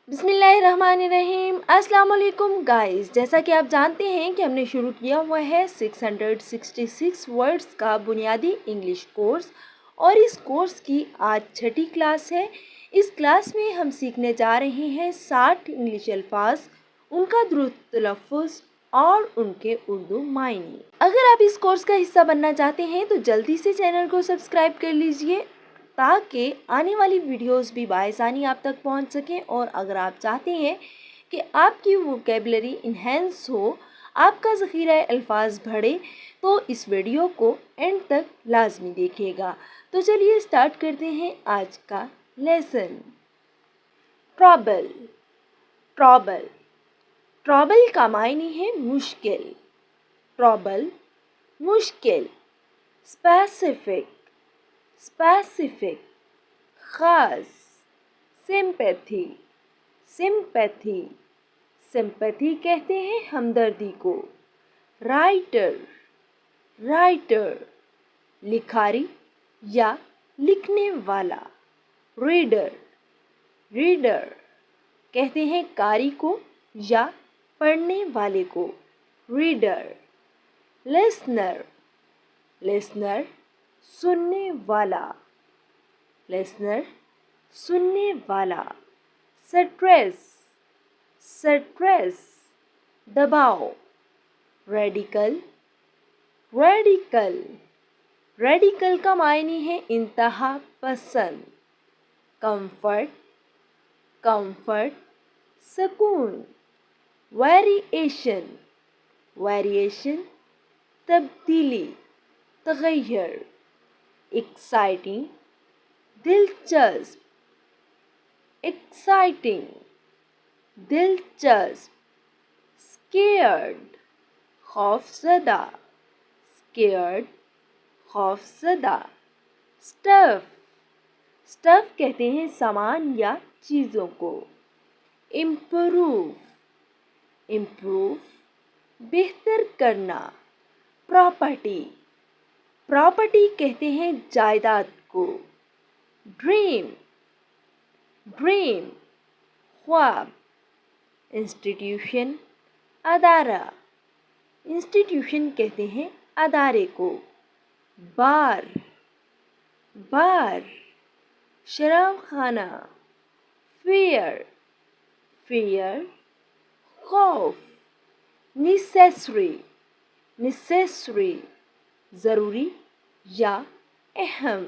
बिस्मिल्लाहिर्रहमानिर्रहीम। अस्सलाम वालेकुम गाइस, जैसा कि आप जानते हैं कि हमने शुरू किया हुआ है 666 वर्ड्स का बुनियादी इंग्लिश कोर्स और इस कोर्स की आज छठी क्लास है। इस क्लास में हम सीखने जा रहे हैं 60 इंग्लिश अल्फाज, उनका दुरुस्त तलफ़्फ़ुज़ और उनके उर्दू मायने। अगर आप इस कोर्स का हिस्सा बनना चाहते हैं तो जल्दी से चैनल को सब्सक्राइब कर लीजिए ताकि आने वाली वीडियोस भी बाआसानी आप तक पहुंच सकें। और अगर आप चाहते हैं कि आपकी वोकैबुलरी इन्हेंस हो, आपका ज़ख़ीरा अल्फाज बढ़े, तो इस वीडियो को एंड तक लाजमी देखिएगा। तो चलिए स्टार्ट करते हैं आज का लेसन। ट्रबल। ट्रबल ट्रबल का मायने है मुश्किल। ट्रबल मुश्किल। स्पेसिफिक स्पेसिफिक खास। सिंपैथी सिंपैथी सिंपैथी कहते हैं हमदर्दी को। राइटर राइटर लिखारी या लिखने वाला। रीडर रीडर कहते हैं कारी को या पढ़ने वाले को। रीडर। लिसनर लिसनर सुनने वाला। लिसनर सुनने वाला। स्ट्रेस स्ट्रेस दबाव। रेडिकल रेडिकल रेडिकल का मायने है इंतहा पसंद। कंफर्ट कंफर्ट सुकून। वेरिएशन वेरिएशन तब्दीली तगय्युर। एक्साइटिंग दिलचस्प एक्साइटिंग दिलचस्प। स्केयर्ड खौफज़दा स्केयर्ड खौफज़दा। स्टफ स्टफ कहते हैं सामान या चीज़ों को। इम्प्रूव इम्प्रूव बेहतर करना। प्रॉपर्टी प्रॉपर्टी कहते हैं जायदाद को। ड्रीम ड्रीम ख्वाब। इंस्टीट्यूशन अदारा इंस्टीट्यूशन कहते हैं अदारे को। बार बार शराब खाना। फियर फियर खौफ। नेसेसरी नेसेसरी ज़रूरी या अहम।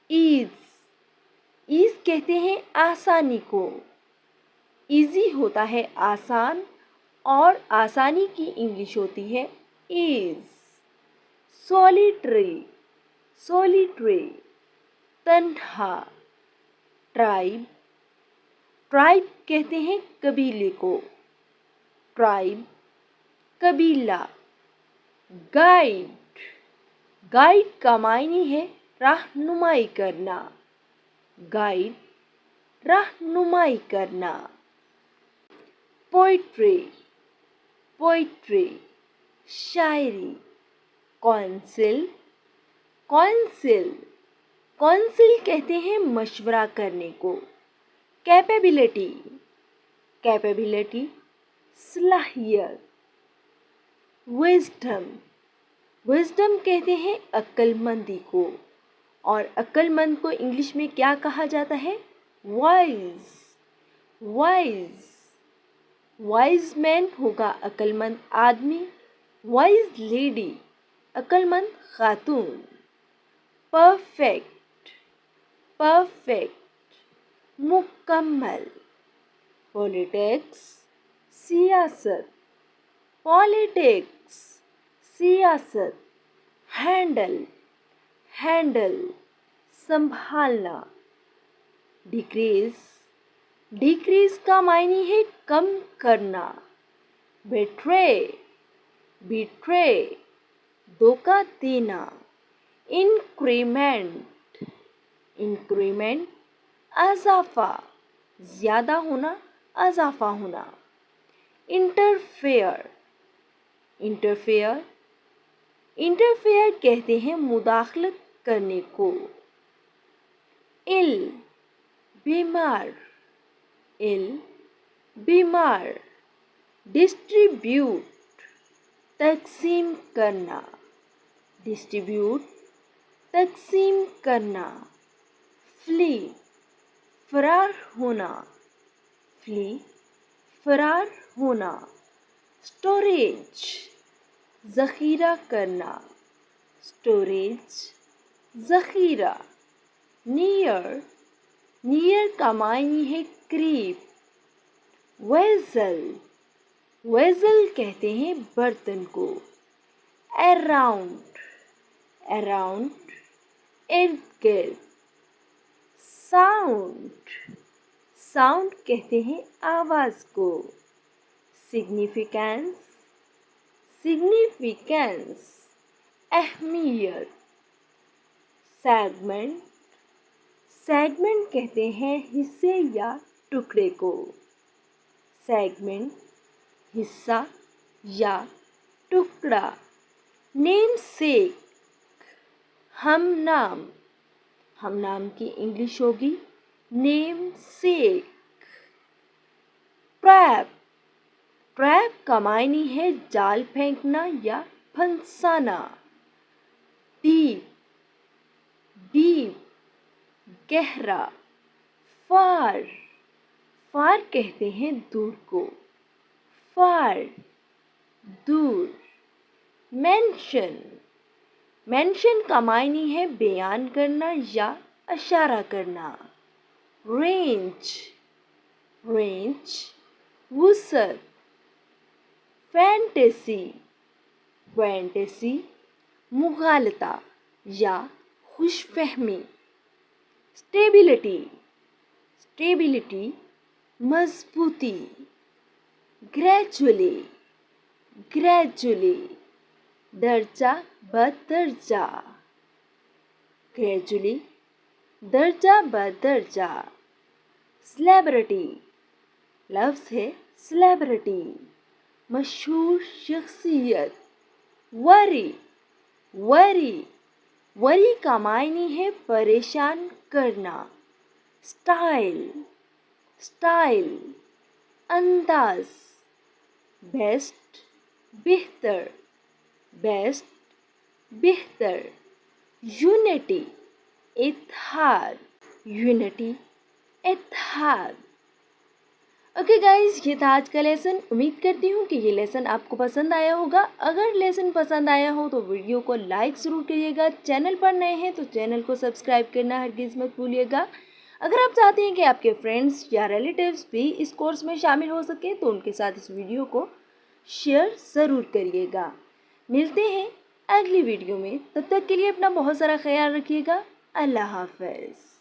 ईज़ ईज़ कहते हैं आसानी को। इजी होता है आसान और आसानी की इंग्लिश होती है ईज़। सॉलिटरी सॉलिटरी तन्हा। ट्राइब ट्राइब कहते हैं कबीले को। ट्राइब कबीला। गाइड गाइड का मायने है रहनुमाई करना। गाइड रहनुमाई करना। पोइट्री पोइट्री शायरी। कौंसिल कौंसिल कौंसिल कहते हैं मशवरा करने को। कैपेबिलिटी कैपेबिलिटी सलाहियत। विजडम विजडम कहते हैं अक्लमंदी को। और अक्लमंद को इंग्लिश में क्या कहा जाता है? वाइज वाइज वाइज मैन होगा अक्लमंद आदमी। वाइज लेडी अक्लमंद खातून। परफेक्ट परफेक्ट मुकम्मल। पॉलिटिक्स सियासत पॉलिटिक्स सियासत। हैंडल हैंडल संभालना। डिक्रीज डिक्रीज का मायने है कम करना। बिट्रे बिट्रे धोखा देना। इंक्रीमेंट इंक्रीमेंट अज़ाफ़ा ज़्यादा होना, अज़ाफ़ा होना। इंटरफेयर इंटरफेयर इंटरफेयर कहते हैं मुदाखलत करने को। इल बीमार इल बीमार, डिस्ट्रीब्यूट तकसीम करना, डिस्ट्रीब्यूट तकसीम करना, फ्ली फरार होना, फ्ली फरार होना, स्टोरेज ज़ख़ीरा करना, स्टोरेज ज़ख़ीरा, नियर, नियर का मायने है करीब, वेज़ल, वेज़ल कहते हैं बर्तन को, अराउंड, अराउंड इर्द गिर्द, साउंड, साउंड कहते हैं आवाज़ को, सिग्निफिकेंस, सिग्निफिकेंस अहमियत, सेगमेंट, सेगमेंट कहते हैं हिस्से या टुकड़े को, सेगमेंट हिस्सा या टुकड़ा, नेम सेक, हम नाम, हम नाम की इंग्लिश होगी नेम सेक, ट्रैप, ट्रैप का मायने है जाल फेंकना या फंसाना, डीप, डीप गहरा, फार, फार कहते हैं दूर को, फार दूर, मेंशन, मेंशन का मायने है बयान करना या इशारा करना, रेंज, रेंज वुसअत, फैंटेसी, फैंटेसी मुगालता या खुशफहमी, स्टेबिलिटी, स्टेबिलिटी मजबूती, ग्रेजुअली, ग्रेजुअली दर्जा बदर्जा, ग्रेजुअली दर्जा बदर्जा, सेलिब्रिटी, लफ्ज़ है सेलिब्रिटी, मशहूर शख्सियत, वरी, वरी, वरी का मायने है परेशान करना, स्टाइल, स्टाइल अंदाज, बेस्ट बेहतर, बेस्ट बेहतर, यूनिटी इत्तेहाद, यूनिटी इत्तेहाद। ओके गाइज, ये था आज का लेसन। उम्मीद करती हूँ कि ये लेसन आपको पसंद आया होगा। अगर लेसन पसंद आया हो तो वीडियो को लाइक ज़रूर करिएगा। चैनल पर नए हैं तो चैनल को सब्सक्राइब करना हरगिज़ मत भूलिएगा। अगर आप चाहते हैं कि आपके फ्रेंड्स या रिलेटिव्स भी इस कोर्स में शामिल हो सके तो उनके साथ इस वीडियो को शेयर ज़रूर करिएगा। मिलते हैं अगली वीडियो में, तब तक के लिए अपना बहुत सारा ख्याल रखिएगा। अल्लाह हाफ़िज़।